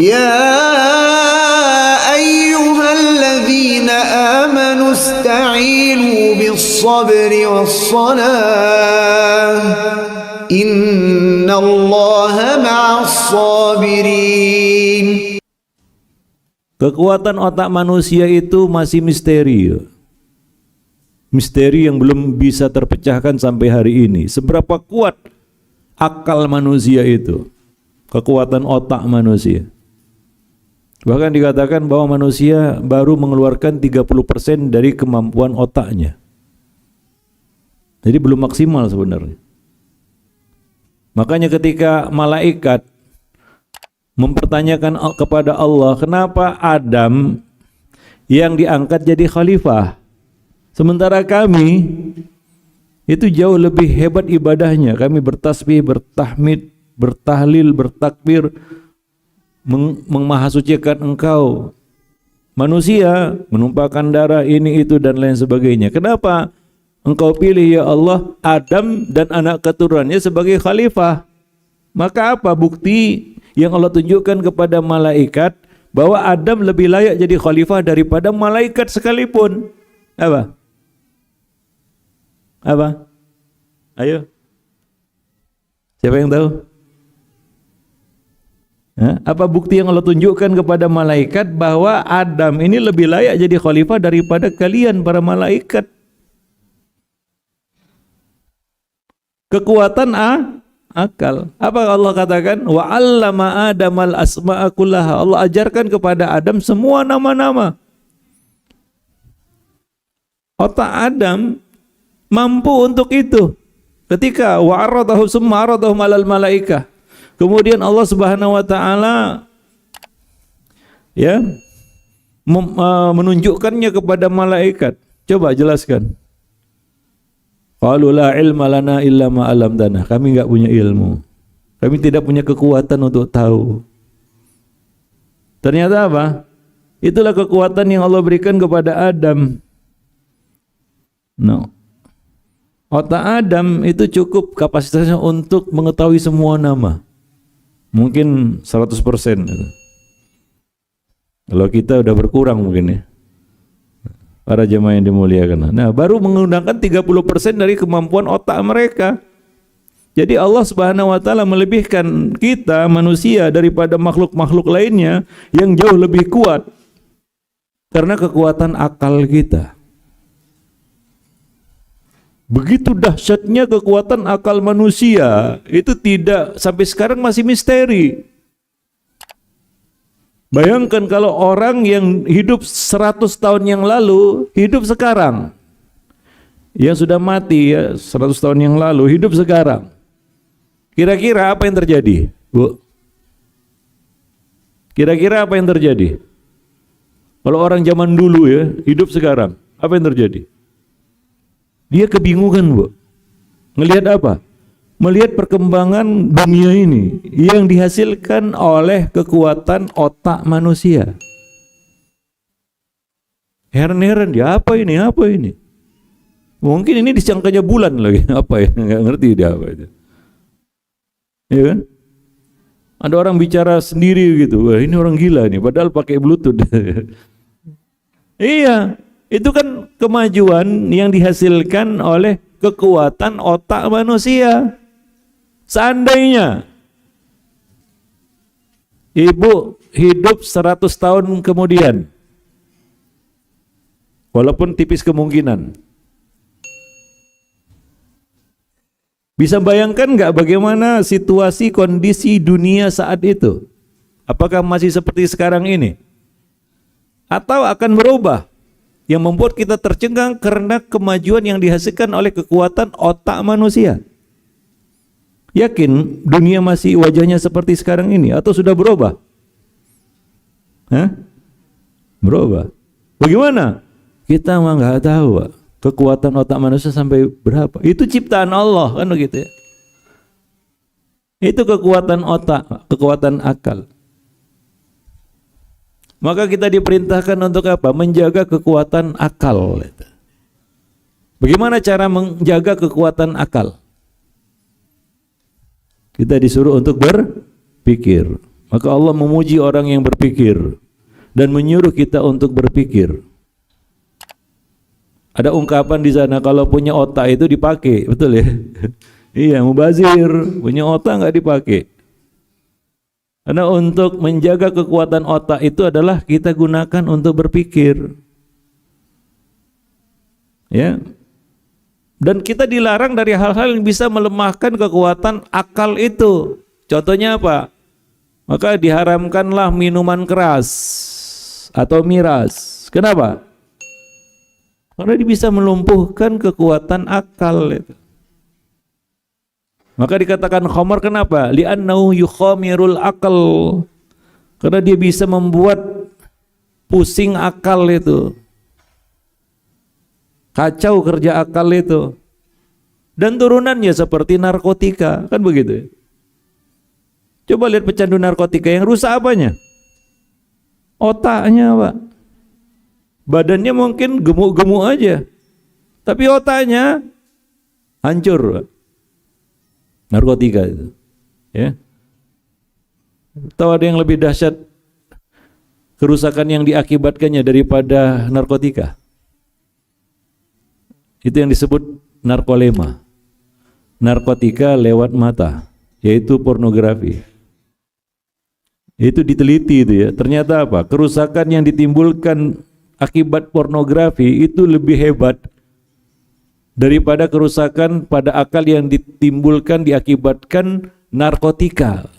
يا أيها الذين آمنوا استعينوا بالصبر والصلاة إن الله مع الصابرين. Kekuatan otak manusia itu masih misteri. Misteri yang belum bisa terpecahkan sampai hari ini. Seberapa kuat akal manusia itu, kekuatan otak manusia. Bahkan dikatakan bahwa manusia baru mengeluarkan 30% dari kemampuan otaknya. Jadi belum maksimal sebenarnya. Makanya ketika malaikat mempertanyakan kepada Allah, kenapa Adam yang diangkat jadi khalifah, sementara kami itu jauh lebih hebat ibadahnya. Kami bertasbih, bertahmid, bertahlil, bertakbir, memahasucikan engkau. Manusia menumpahkan darah ini itu dan lain sebagainya. Kenapa engkau pilih ya Allah Adam dan anak keturunannya sebagai khalifah? Maka apa bukti yang Allah tunjukkan kepada malaikat bahwa Adam lebih layak jadi khalifah daripada malaikat sekalipun? Apa? Apa? Ayo. Siapa yang tahu? Apa bukti yang Allah tunjukkan kepada malaikat bahwa Adam ini lebih layak jadi khalifah daripada kalian para malaikat? Kekuatan akal. Apa Allah katakan? Wa 'allama Adamal asma'a kullaha. Allah ajarkan kepada Adam semua nama-nama. Otak Adam mampu untuk itu. Ketika wa'aradahu summa aradahum 'alal malaikah. Kemudian Allah Subhanahu wa taala menunjukkannya kepada malaikat. Coba jelaskan. Qalu la ilma lana illa ma 'allamtana. Kami enggak punya ilmu. Kami tidak punya kekuatan untuk tahu. Ternyata apa? Itulah kekuatan yang Allah berikan kepada Adam. No. Otak Adam itu cukup kapasitasnya untuk mengetahui semua nama. Mungkin 100%. Kalau kita udah berkurang mungkin ya. Para jemaah yang dimuliakan. Nah, baru menggunakan 30% dari kemampuan otak mereka. Jadi Allah Subhanahu wa taala melebihkan kita manusia daripada makhluk-makhluk lainnya yang jauh lebih kuat karena kekuatan akal kita. Begitu dahsyatnya kekuatan akal manusia, itu tidak sampai sekarang masih misteri. Bayangkan kalau orang yang hidup 100 tahun yang lalu, hidup sekarang. Yang sudah mati ya 100 tahun yang lalu, hidup sekarang. Kira-kira apa yang terjadi, Bu? Kira-kira apa yang terjadi? Kalau orang zaman dulu ya, hidup sekarang, apa yang terjadi? Dia kebingungan, Bu. Ngelihat apa? Melihat perkembangan dunia ini yang dihasilkan oleh kekuatan otak manusia. Heran-heran dia, apa ini? Apa ini? Mungkin ini disangkanya bulan lagi. Apa ya? Nggak ngerti dia apa itu. Ya kan? Ada orang bicara sendiri gitu. Wah, ini orang gila nih, padahal pakai Bluetooth. Iya. Itu kan kemajuan yang dihasilkan oleh kekuatan otak manusia. Seandainya ibu hidup 100 tahun kemudian, walaupun tipis kemungkinan, bisa bayangkan nggak bagaimana situasi kondisi dunia saat itu? Apakah masih seperti sekarang ini? Atau akan berubah? Yang membuat kita tercengang karena kemajuan yang dihasilkan oleh kekuatan otak manusia. Yakin dunia masih wajahnya seperti sekarang ini atau sudah berubah? Berubah. Bagaimana? Kita mah nggak tahu, Pak. Kekuatan otak manusia sampai berapa? Itu ciptaan Allah kan begitu ya. Itu kekuatan otak, kekuatan akal. Maka kita diperintahkan untuk apa? Menjaga kekuatan akal. Bagaimana cara menjaga kekuatan akal? Kita disuruh untuk berpikir. Maka Allah memuji orang yang berpikir dan menyuruh kita untuk berpikir. Ada ungkapan di sana, kalau punya otak itu dipakai, betul ya? Iya, mubazir, punya otak nggak dipakai. Karena untuk menjaga kekuatan otak itu adalah kita gunakan untuk berpikir. Ya. Dan kita dilarang dari hal-hal yang bisa melemahkan kekuatan akal itu. Contohnya apa? Maka diharamkanlah minuman keras atau miras. Kenapa? Karena dia bisa melumpuhkan kekuatan akal itu. Maka dikatakan khamar, kenapa? Li'annahu yukhamirul akal. Karena dia bisa membuat pusing akal itu. Kacau kerja akal itu. Dan turunannya seperti narkotika, kan begitu ya? Coba lihat pecandu narkotika yang rusak apanya? Otaknya, Pak. Badannya mungkin gemuk-gemuk aja, tapi otaknya hancur, Pak. Narkotika itu, ya. Tahu ada yang lebih dahsyat kerusakan yang diakibatkannya daripada narkotika? Itu yang disebut narkolema. Narkotika lewat mata, yaitu pornografi. Itu diteliti itu ya. Ternyata apa? Kerusakan yang ditimbulkan akibat pornografi itu lebih hebat daripada kerusakan pada akal yang ditimbulkan diakibatkan narkotika.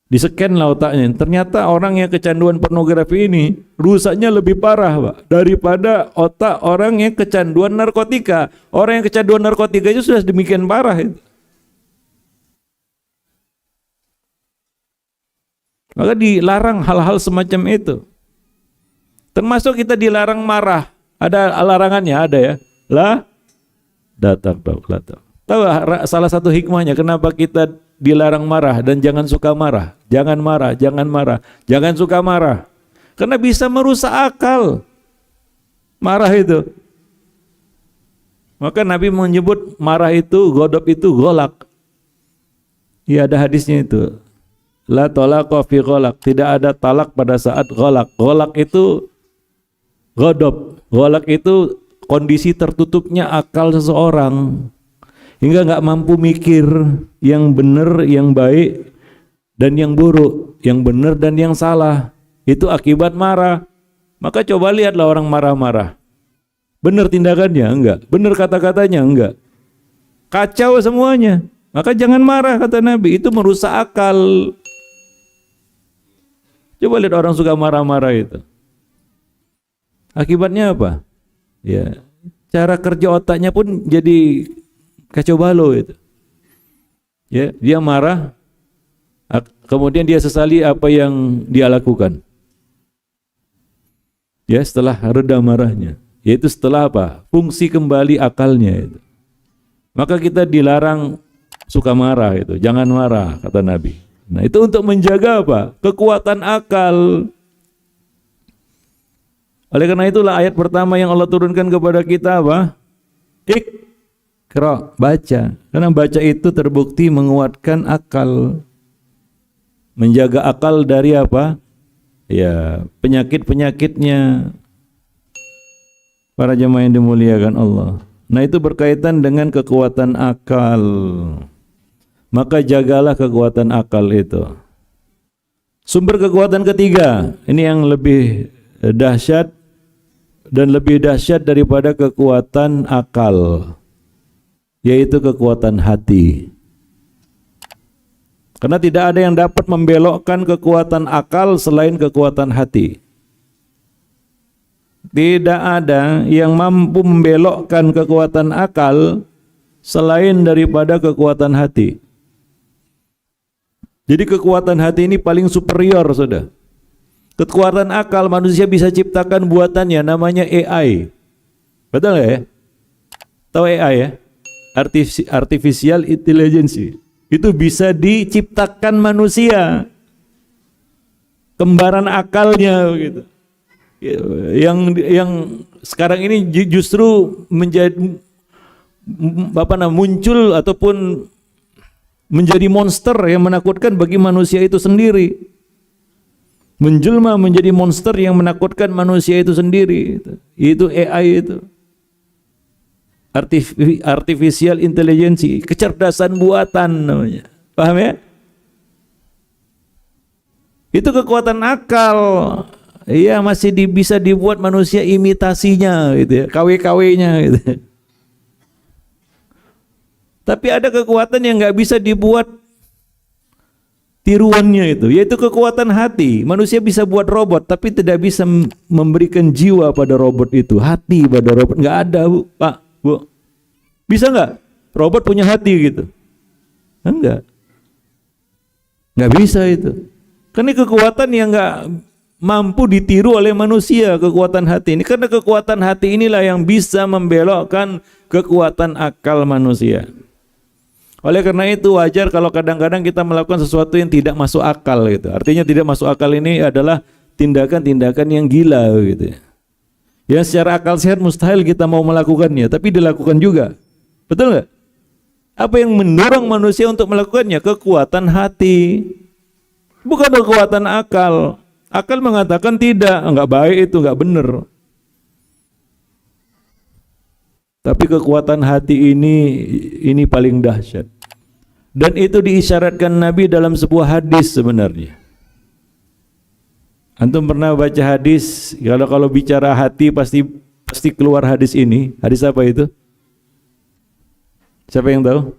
Di-scan-lah otaknya. Ternyata orang yang kecanduan pornografi ini rusaknya lebih parah, Pak, daripada otak orang yang kecanduan narkotika. Orang yang kecanduan narkotika itu sudah demikian parah itu. Maka dilarang hal-hal semacam itu. Termasuk kita dilarang marah. Ada larangannya, ada ya. Datang. Tahu salah satu hikmahnya kenapa kita dilarang marah dan jangan suka marah. Jangan marah, jangan marah, jangan suka marah. Karena bisa merusak akal. Marah itu. Maka Nabi menyebut marah itu, ghadab itu gholak. Iya, ada hadisnya itu. La talaqa fi gholak. Tidak ada talak pada saat gholak. Gholak itu ghadab. Gholak itu kondisi tertutupnya akal seseorang hingga nggak mampu mikir yang benar, yang baik dan yang buruk, yang benar dan yang salah. Itu akibat marah. Maka coba lihatlah orang marah-marah. Benar tindakannya? Enggak. Benar kata-katanya? Enggak. Kacau semuanya. Maka jangan marah, kata Nabi. Itu merusak akal. Coba lihat orang suka marah-marah itu. Akibatnya apa? Ya, cara kerja otaknya pun jadi kacau balau itu. Ya, dia marah, kemudian dia sesali apa yang dia lakukan. Ya, setelah reda marahnya, yaitu setelah apa? Fungsi kembali akalnya itu. Maka kita dilarang suka marah itu, jangan marah, kata Nabi. Nah, itu untuk menjaga apa? Kekuatan akal. Oleh karena itulah ayat pertama yang Allah turunkan kepada kita apa? Iqra, baca. Karena baca itu terbukti menguatkan akal. Menjaga akal dari apa? Ya, penyakit-penyakitnya. Para jemaah yang dimuliakan Allah. Nah, itu berkaitan dengan kekuatan akal. Maka jagalah kekuatan akal itu. Sumber kekuatan ketiga, ini yang lebih dahsyat dan lebih dahsyat daripada kekuatan akal, yaitu kekuatan hati. Karena tidak ada yang dapat membelokkan kekuatan akal selain kekuatan hati. Tidak ada yang mampu membelokkan kekuatan akal selain daripada kekuatan hati. Jadi kekuatan hati ini paling superior, saudara. Kekuatan akal manusia bisa ciptakan buatannya, namanya AI. Betul ya? Tahu AI ya? Artificial Intelligence. Itu bisa diciptakan manusia. Kembaran akalnya begitu. Yang sekarang ini justru menjadi muncul ataupun menjadi monster yang menakutkan bagi manusia itu sendiri. Menjelma menjadi monster yang menakutkan manusia itu sendiri. Itu AI itu. Artificial intelligence, kecerdasan buatan namanya. Paham ya? Itu kekuatan akal. Iya, masih bisa dibuat manusia imitasinya gitu ya, KW-KW-nya gitu. Tapi ada kekuatan yang nggak bisa dibuat tiruannya itu, yaitu kekuatan hati. Manusia bisa buat robot, tapi tidak bisa memberikan jiwa pada robot itu, hati pada robot. Nggak ada, Bu, Pak, Bu. Bisa nggak? Robot punya hati gitu? Enggak. Nggak bisa itu. Karena kekuatan yang nggak mampu ditiru oleh manusia, kekuatan hati ini. Karena kekuatan hati inilah yang bisa membelokkan kekuatan akal manusia. Oleh karena itu wajar kalau kadang-kadang kita melakukan sesuatu yang tidak masuk akal gitu. Artinya tidak masuk akal ini adalah tindakan-tindakan yang gila gitu. Ya secara akal sehat mustahil kita mau melakukannya, tapi dilakukan juga. Betul nggak? Apa yang mendorong manusia untuk melakukannya? Kekuatan hati. Bukan kekuatan akal. Akal mengatakan tidak, enggak baik itu, enggak benar. Tapi kekuatan hati ini paling dahsyat. Dan itu diisyaratkan Nabi dalam sebuah hadis sebenarnya. Antum pernah baca hadis, kalau bicara hati pasti keluar hadis ini. Hadis apa itu? Siapa yang tahu?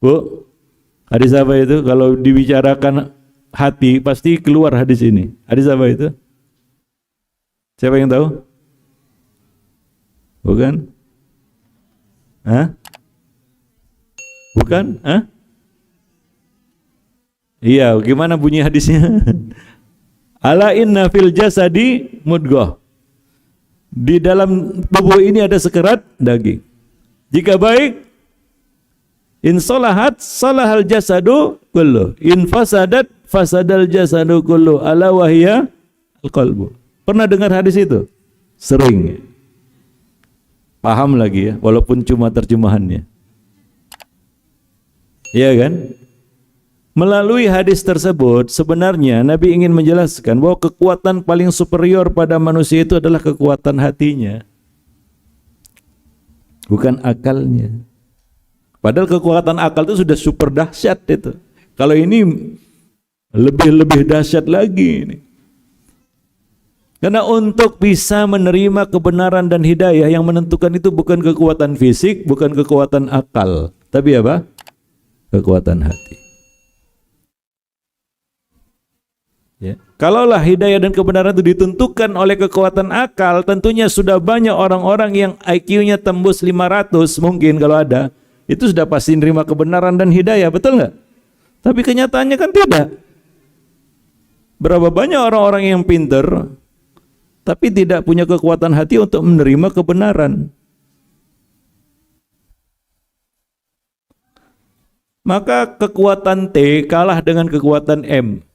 Bu? Hadis apa itu? Kalau dibicarakan hati pasti keluar hadis ini. Hadis apa itu? Siapa yang tahu? Bukan? Hah? Bukan? Hah? Iya, gimana bunyi hadisnya? Ala inna fil jasadi mudghah. Di dalam tubuh ini ada sekerat daging. Jika baik, in salahat salahal jasadu kullu. In fasadat fasadal jasadu kullu. Ala wahya al-qalbu. Pernah dengar hadis itu? Sering. Paham lagi ya, walaupun cuma terjemahannya. Iya kan? Melalui hadis tersebut sebenarnya Nabi ingin menjelaskan bahwa kekuatan paling superior pada manusia itu adalah kekuatan hatinya, bukan akalnya. Padahal kekuatan akal itu sudah super dahsyat itu. Kalau ini lebih dahsyat lagi ini. Karena untuk bisa menerima kebenaran dan hidayah yang menentukan itu bukan kekuatan fisik, bukan kekuatan akal, tapi apa? Kekuatan hati. Ya. Kalaulah hidayah dan kebenaran itu ditentukan oleh kekuatan akal, tentunya sudah banyak orang-orang yang IQ-nya tembus 500 mungkin kalau ada, itu sudah pasti menerima kebenaran dan hidayah, betul nggak? Tapi kenyataannya kan tidak. Berapa banyak orang-orang yang pintar tapi tidak punya kekuatan hati untuk menerima kebenaran. Maka kekuatan T kalah dengan kekuatan M.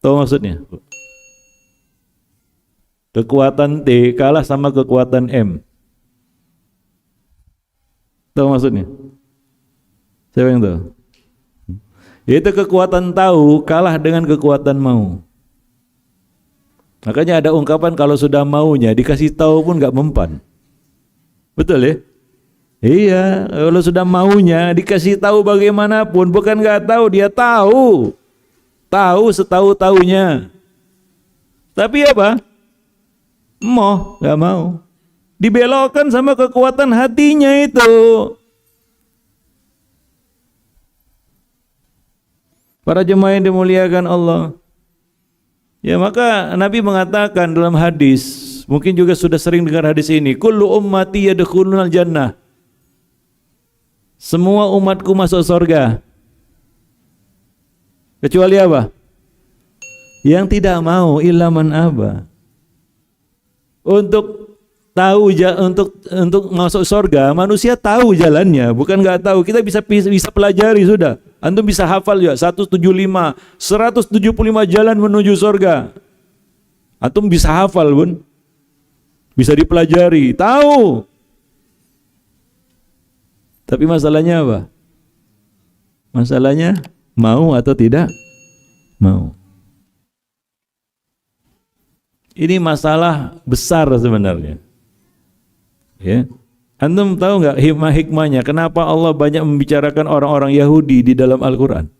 Tahu maksudnya? Kekuatan T kalah sama kekuatan M. Tahu maksudnya? Siapa yang tahu? Yaitu kekuatan tahu kalah dengan kekuatan mau. Makanya ada ungkapan kalau sudah maunya dikasih tahu pun nggak mempan. Betul ya? Iya, kalau sudah maunya dikasih tahu bagaimanapun, bukan nggak tahu, dia tahu. Tahu setahu-tahunya. Tapi apa? Nggak mau. Dibelokkan sama kekuatan hatinya itu. Para jemaah yang dimuliakan Allah. Ya maka Nabi mengatakan dalam hadis, mungkin juga sudah sering dengar hadis ini, kullu ummati yadkhulunal jannah. Semua umatku masuk surga. Kecuali apa? Yang tidak mau illa man aba. Untuk tahu untuk masuk surga, manusia tahu jalannya, bukan nggak tahu. Kita bisa pelajari sudah. Antum bisa hafal ya 175 jalan menuju surga. Antum bisa hafal pun. Bisa dipelajari, tahu. Tapi masalahnya apa? Masalahnya mau atau tidak mau. Ini masalah besar sebenarnya. Ya. Antum tahu nggak hikmah-hikmahnya? Kenapa Allah banyak membicarakan orang-orang Yahudi di dalam Al-Quran?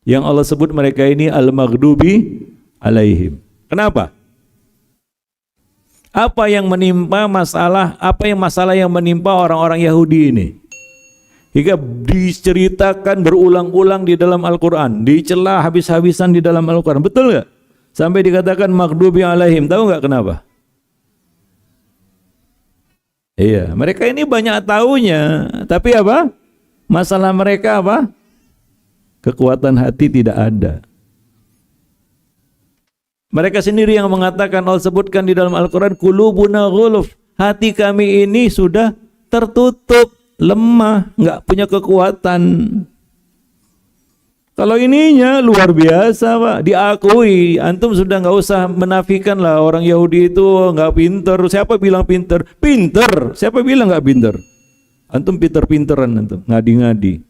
Yang Allah sebut mereka ini al-maghdubi alaihim. Kenapa? Apa yang menimpa masalah? Apa yang masalah yang menimpa orang-orang Yahudi ini? Hingga diceritakan berulang-ulang di dalam Al-Quran, dicela habis-habisan di dalam Al-Quran. Betul nggak? Sampai dikatakan maghdubi alaihim. Tahu nggak kenapa? Iya, mereka ini banyak taunya, tapi apa? Masalah mereka apa? Kekuatan hati tidak ada. Mereka sendiri yang mengatakan, Allah sebutkan di dalam Al-Quran, qulubuna ghuluf, hati kami ini sudah tertutup, lemah, nggak punya kekuatan. Kalau ininya luar biasa, Pak, diakui. Antum sudah nggak usah menafikan lah orang Yahudi itu nggak pinter. Siapa bilang pinter? Pinter. Siapa bilang nggak pinter? Antum pinter-pinteran, antum ngadi-ngadi.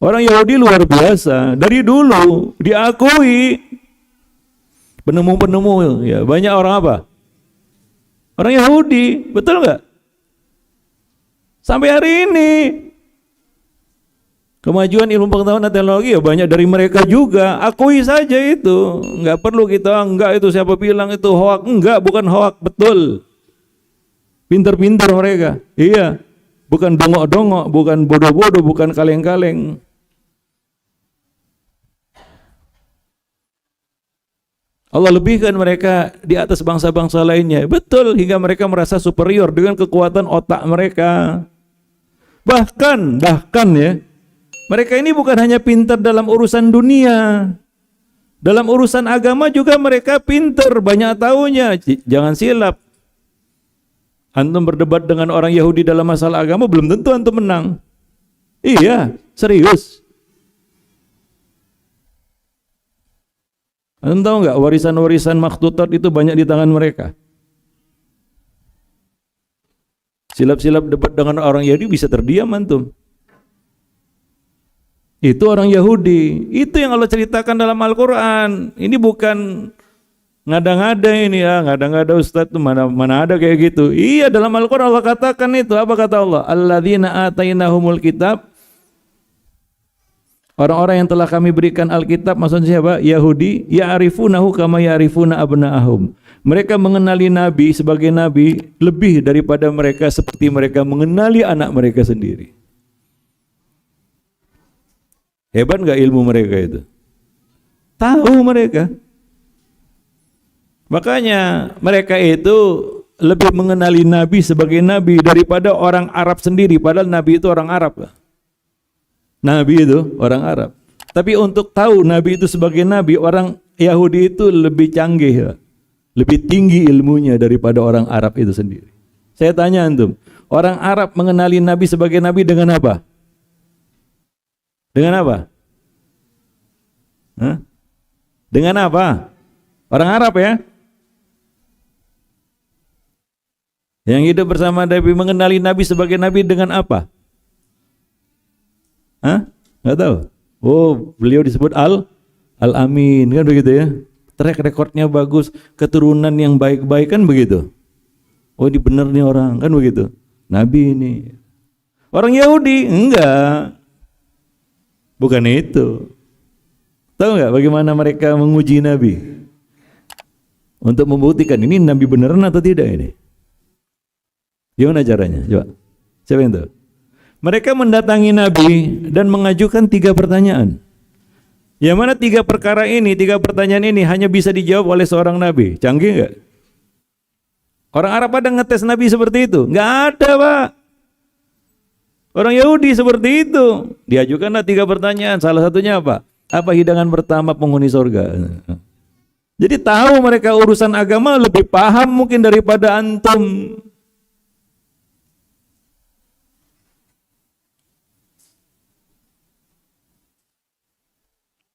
Orang Yahudi luar biasa. Dari dulu diakui. Penemu-penemu ya banyak orang apa? Orang Yahudi, betul nggak? Sampai hari ini. Kemajuan ilmu pengetahuan dan teknologi ya banyak dari mereka juga. Akui saja itu. Enggak perlu kita, enggak itu siapa bilang itu hoak. Enggak, bukan hoak, betul. Pintar-pintar mereka. Iya. Bukan dongok-dongok, bukan bodoh-bodoh, bukan kaleng-kaleng. Allah lebihkan mereka di atas bangsa-bangsa lainnya. Betul, hingga mereka merasa superior dengan kekuatan otak mereka. Bahkan ya, mereka ini bukan hanya pintar dalam urusan dunia, dalam urusan agama juga mereka pintar, banyak taunya. Jangan silap. Antum berdebat dengan orang Yahudi dalam masalah agama, belum tentu antum menang. Iya, serius. Antum tahu nggak warisan-warisan makhtutat itu banyak di tangan mereka. Silap-silap debat dengan orang Yahudi bisa terdiam antum. Itu orang Yahudi. Itu yang Allah ceritakan dalam Al-Quran. Ini bukan ngada-ngada ini ya, ngada-ngada Ustaz tuh mana ada kayak gitu. Iya, dalam Al-Quran Allah katakan itu. Apa kata Allah? Alladzina atainahumul kitab. Orang-orang yang telah kami berikan Alkitab, maksudnya siapa? Yahudi. Ya'rifunahu kama ya'rifuna abna'ahum. Mereka mengenali Nabi sebagai Nabi lebih daripada mereka seperti mereka mengenali anak mereka sendiri. Hebat nggak ilmu mereka itu? Tahu mereka. Makanya mereka itu lebih mengenali Nabi sebagai Nabi daripada orang Arab sendiri. Padahal Nabi itu orang Arab. Nabi itu orang Arab. Tapi untuk tahu Nabi itu sebagai Nabi, orang Yahudi itu lebih canggih, lebih tinggi ilmunya daripada orang Arab itu sendiri. Saya tanya antum, orang Arab mengenali Nabi sebagai Nabi dengan apa? Dengan apa? Hah? Dengan apa? Orang Arab ya? Yang hidup bersama Nabi mengenali Nabi sebagai Nabi dengan apa? Hah? Nggak tahu. Oh, beliau disebut Al-Amin, kan begitu ya? Track recordnya bagus, keturunan yang baik-baik, kan begitu? Oh, ini benar nih orang, kan begitu? Nabi ini. Orang Yahudi enggak. Bukan itu. Tahu nggak bagaimana mereka menguji Nabi? Untuk membuktikan ini Nabi beneran atau tidak ini? Gimana caranya? Coba. Siapa yang tahu? Mereka mendatangi Nabi dan mengajukan 3 pertanyaan. Yang mana 3 perkara ini, 3 pertanyaan ini hanya bisa dijawab oleh seorang Nabi. Canggih nggak? Orang Arab ada ngetes Nabi seperti itu? Nggak ada, Pak. Orang Yahudi seperti itu. Diajukanlah 3 pertanyaan. Salah satunya apa? Apa hidangan pertama penghuni surga? Jadi tahu mereka urusan agama lebih paham mungkin daripada antum.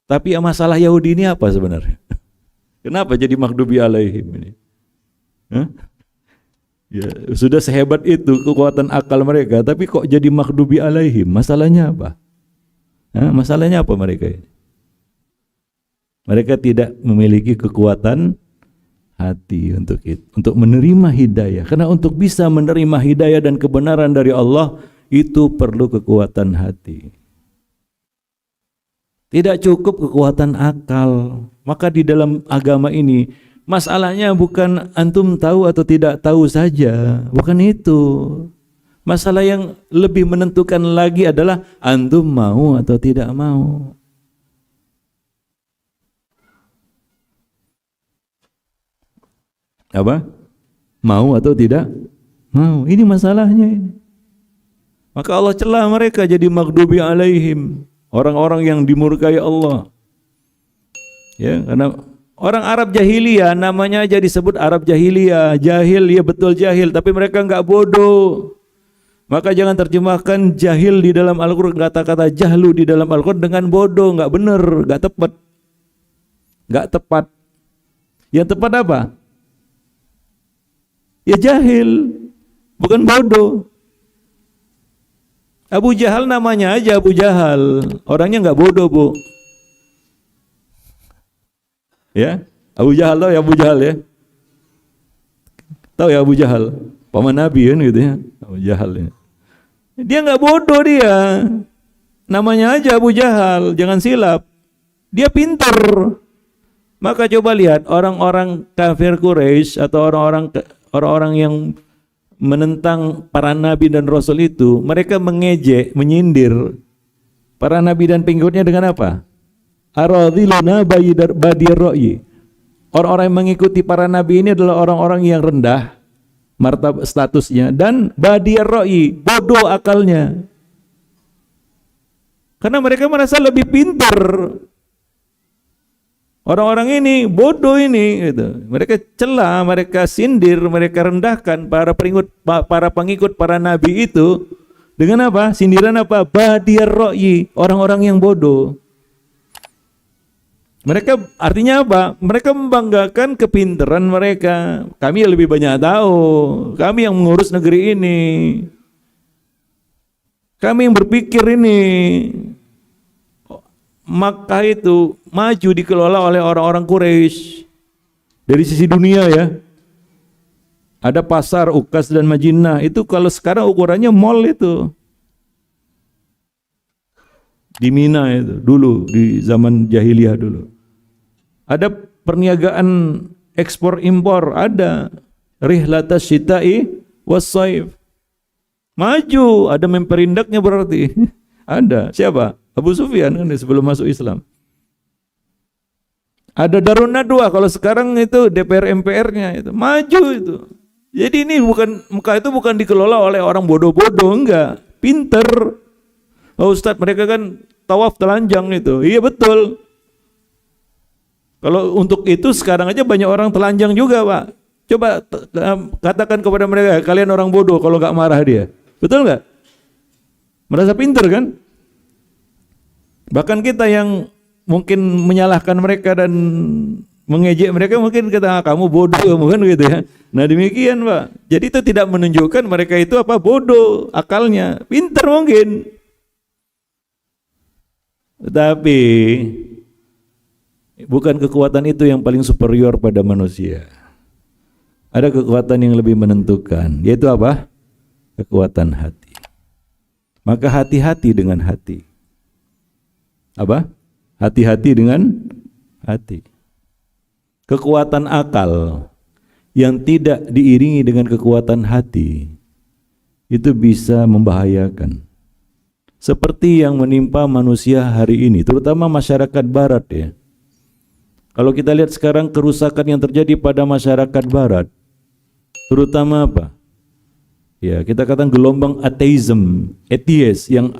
Tapi masalah Yahudi ini apa sebenarnya? Kenapa jadi maghdubi alaihim ini? Hah? Ya, sudah sehebat itu kekuatan akal mereka, tapi kok jadi maghdubi alaihim? Masalahnya apa? Masalahnya apa mereka ini? Mereka tidak memiliki kekuatan hati untuk itu, untuk menerima hidayah. Karena untuk bisa menerima hidayah dan kebenaran dari Allah itu perlu kekuatan hati. Tidak cukup kekuatan akal. Maka di dalam agama ini masalahnya bukan antum tahu atau tidak tahu saja, bukan itu. Masalah yang lebih menentukan lagi adalah antum mau atau tidak mau. Apa? Mau atau tidak mau. Ini masalahnya ini. Maka Allah celah mereka jadi maghdubi alaihim, orang-orang yang dimurkai Allah. Ya, karena orang Arab jahiliyah namanya aja disebut Arab jahiliyah, jahil, ya betul jahil, tapi mereka enggak bodoh. Maka jangan terjemahkan jahil di dalam Al-Qur'an, kata-kata jahlu di dalam Al-Qur'an dengan bodoh, enggak benar, enggak tepat. Enggak tepat. Yang tepat apa? Ya jahil, bukan bodoh. Abu Jahal namanya aja Abu Jahal, orangnya enggak bodoh, Bu. Ya, Abu Jahal, tahu ya Abu Jahal ya? Tahu ya Abu Jahal, paman Nabi kan gitu ya, Abu Jahal ini. Dia enggak bodoh dia, namanya aja Abu Jahal, jangan silap. Dia pintar. Maka coba lihat orang-orang kafir Quraisy atau orang-orang yang menentang para nabi dan rasul itu, mereka mengejek, menyindir para nabi dan pengikutnya dengan apa? Aradhiluna badir ra'yi. Orang-orang yang mengikuti para nabi ini adalah orang-orang yang rendah martabat statusnya dan badir ra'yi, bodoh akalnya. Karena mereka merasa lebih pintar. Orang-orang ini bodoh ini gitu. Mereka cela, mereka sindir, mereka rendahkan para pengikut para nabi itu dengan apa? Sindiran apa? Badir ra'yi, orang-orang yang bodoh. Mereka artinya apa? Mereka membanggakan kepintaran mereka. Kami yang lebih banyak tahu, kami yang mengurus negeri ini, kami yang berpikir ini. Makkah itu maju dikelola oleh orang-orang Quraisy dari sisi dunia ya. Ada pasar Ukas dan Madinah, itu kalau sekarang ukurannya mall itu. Di Mina itu dulu, di zaman jahiliyah dulu. Ada perniagaan ekspor impor, ada rihlatas syita'i was-saif. Maju, ada memperindaknya berarti. Ada. Siapa? Abu Sufyan kan sebelum masuk Islam. Ada Darun Nadwa, kalau sekarang itu DPR MPR-nya itu maju itu. Jadi ini Mekah itu bukan dikelola oleh orang bodoh-bodoh, enggak, pinter. Oh Ustadz, mereka kan tawaf telanjang itu. Iya betul. Kalau untuk itu sekarang aja banyak orang telanjang juga, Pak. Coba katakan kepada mereka, kalian orang bodoh kalau enggak marah dia. Betul enggak? Merasa pinter kan? Bahkan kita yang mungkin menyalahkan mereka dan mengejek mereka, mungkin kata kamu bodoh, mungkin gitu ya. Nah demikian Pak. Jadi itu tidak menunjukkan mereka itu apa bodoh, akalnya pintar mungkin. Tetapi bukan kekuatan itu yang paling superior pada manusia. Ada kekuatan yang lebih menentukan, yaitu apa? Kekuatan hati. Maka hati-hati dengan hati. Apa? Hati-hati dengan hati. Kekuatan akal yang tidak diiringi dengan kekuatan hati itu bisa membahayakan. Seperti yang menimpa manusia hari ini, terutama masyarakat barat ya. Kalau kita lihat sekarang kerusakan yang terjadi pada masyarakat barat, terutama apa? Ya, kita katakan gelombang ateisme, atheist yang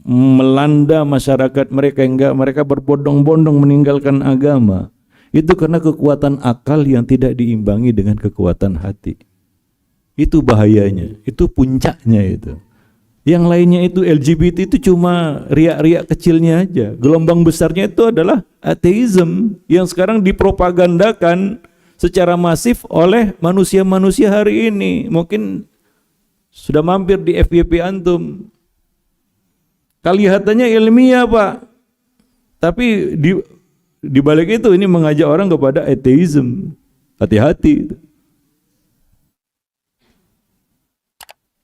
melanda masyarakat mereka hingga mereka berbondong-bondong meninggalkan agama. Itu karena kekuatan akal yang tidak diimbangi dengan kekuatan hati. Itu bahayanya, itu puncaknya itu. Yang lainnya itu LGBT itu cuma riak-riak kecilnya aja. Gelombang besarnya itu adalah ateisme yang sekarang dipropagandakan secara masif oleh manusia-manusia hari ini. Mungkin sudah mampir di FYP antum. Kelihatannya ilmiah, Pak. Tapi di balik itu ini mengajak orang kepada ateisme. Hati-hati.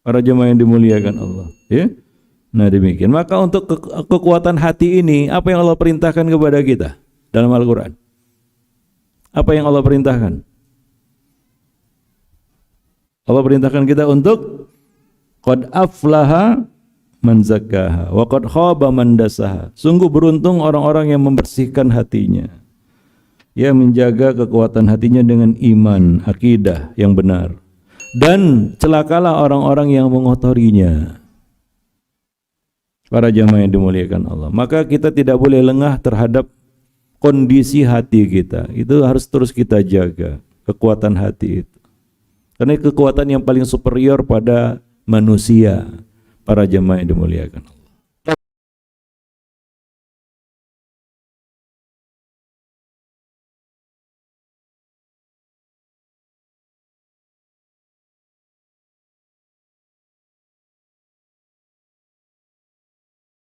Para jemaah yang dimuliakan Allah, ya. Nah, demikian. Maka untuk kekuatan hati ini, apa yang Allah perintahkan kepada kita dalam Al-Qur'an? Apa yang Allah perintahkan? Allah perintahkan kita untuk qad aflaha man zakkaha wa qad khaba man dassaha. Sungguh beruntung orang-orang yang membersihkan hatinya. Ia menjaga kekuatan hatinya dengan iman, akidah yang benar. Dan celakalah orang-orang yang mengotorinya. Para jamaah yang dimuliakan Allah. Maka kita tidak boleh lengah terhadap kondisi hati kita. Itu harus terus kita jaga, kekuatan hati itu. Karena kekuatan yang paling superior pada manusia. Para jamaah yang dimuliakan Allah.